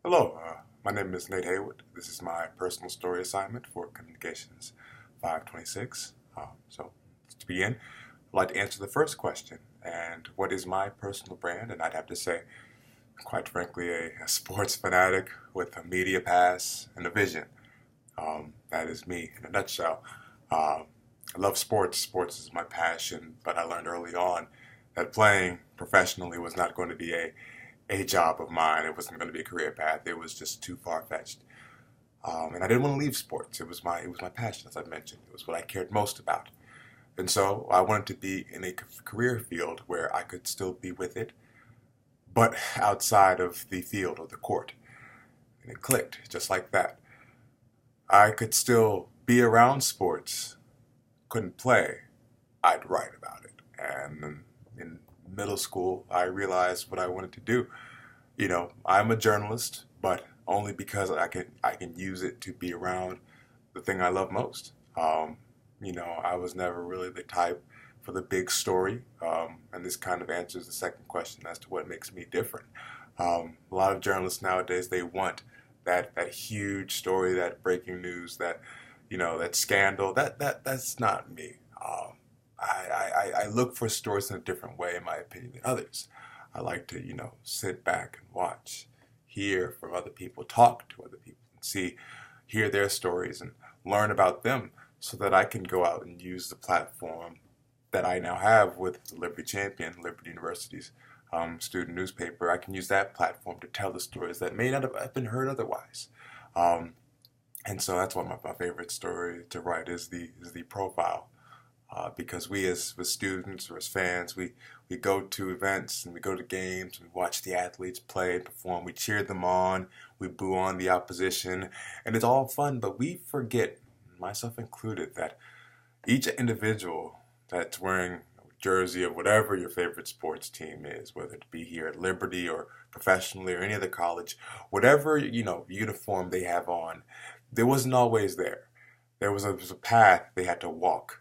Hello, my name is Nate Haywood. This is my personal story assignment for Communications 526. So, to begin, I'd like to answer the first question. And what is my personal brand? And I'd have to say, quite frankly, a sports fanatic with a media pass and a vision. That is me in a nutshell. I love sports. Sports is my passion, but I learned early on that playing professionally was not going to be a job of mine. It wasn't going to be a career path. It was just too far fetched. And I didn't want to leave sports. It was my passion, as I mentioned. It was what I cared most about. And so I wanted to be in a career field where I could still be with it, but outside of the field or the court. And it clicked just like that. I could still be around sports, couldn't play. I'd write about it. And in middle school, I realized what I wanted to do. I'm a journalist, but only because I can use it to be around the thing I love most. I was never really the type for the big story, and this kind of answers the second question as to what makes me different. A lot of journalists nowadays, they want that huge story, that breaking news, that scandal. That's not me. I look for stories in a different way, in my opinion, than others. I like to, sit back and watch, hear from other people, talk to other people, and hear their stories and learn about them so that I can go out and use the platform that I now have with the Liberty Champion, Liberty University's student newspaper. I can use that platform to tell the stories that may not have been heard otherwise. Um, and so that's one of my favorite story to write is the profile because we as students or as fans, we go to events and we go to games, we watch the athletes play and perform, we cheer them on, we boo on the opposition, and it's all fun, but we forget, myself included, that each individual that's wearing a jersey of whatever your favorite sports team is, whether it be here at Liberty or professionally or any other college, whatever uniform they have on, there wasn't always there. There was a path they had to walk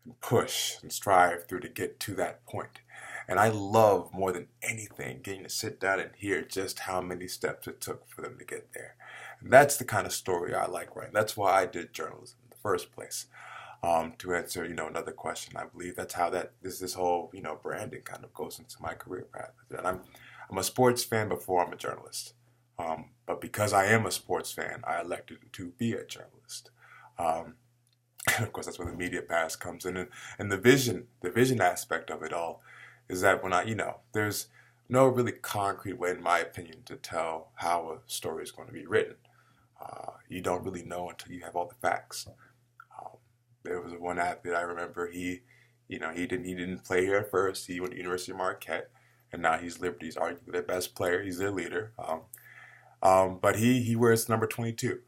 and push and strive through to get to that point. And I love more than anything getting to sit down and hear just how many steps it took for them to get there. And that's the kind of story I like writing. That's why I did journalism in the first place. To answer, another question, I believe that's how this whole, branding kind of goes into my career path. And I'm a sports fan before I'm a journalist. But because I am a sports fan, I elected to be a journalist. Um, and of course, that's where the media pass comes in, and the vision aspect of it all is that there's no really concrete way, in my opinion, to tell how a story is going to be written. You don't really know until you have all the facts. Um, there was one athlete I remember. He didn't play here at first. He went to University of Marquette, and now he's Liberty's arguably their best player. He's their leader. But he wears number 22.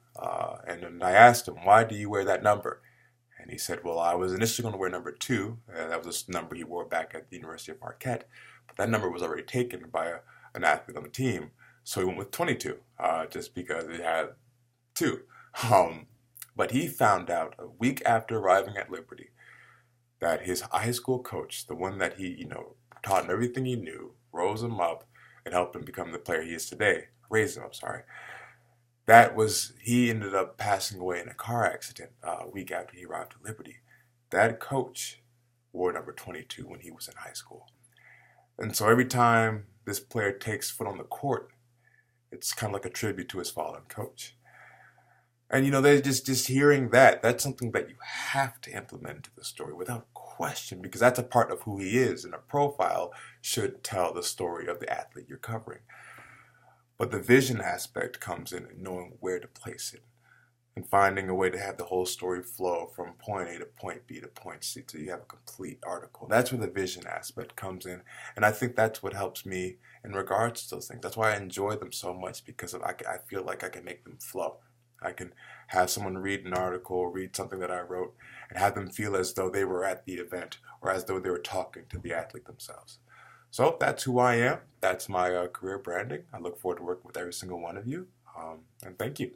And then I asked him, why do you wear that number? And he said, well, I was initially going to wear number 2. That was a number he wore back at the University of Marquette. But that number was already taken by an athlete on the team. So he went with 22, just because it had 2. Um, but he found out a week after arriving at Liberty that his high school coach, the one that he, taught him everything he knew, rose him up and helped him become the player he is today. Raised him up, sorry. He ended up passing away in a car accident a week after he arrived at Liberty. That coach wore number 22 when he was in high school. And so every time this player takes foot on the court, it's kind of like a tribute to his fallen coach. And they just hearing that's something that you have to implement into the story without question, because that's a part of who he is, and a profile should tell the story of the athlete you're covering. But the vision aspect comes in knowing where to place it and finding a way to have the whole story flow from point A to point B to point C so you have a complete article. That's where the vision aspect comes in. And I think that's what helps me in regards to those things. That's why I enjoy them so much, because I feel like I can make them flow. I can have someone read an article, read something that I wrote, and have them feel as though they were at the event or as though they were talking to the athlete themselves. So that's who I am. That's my career branding. I look forward to working with every single one of you. And thank you.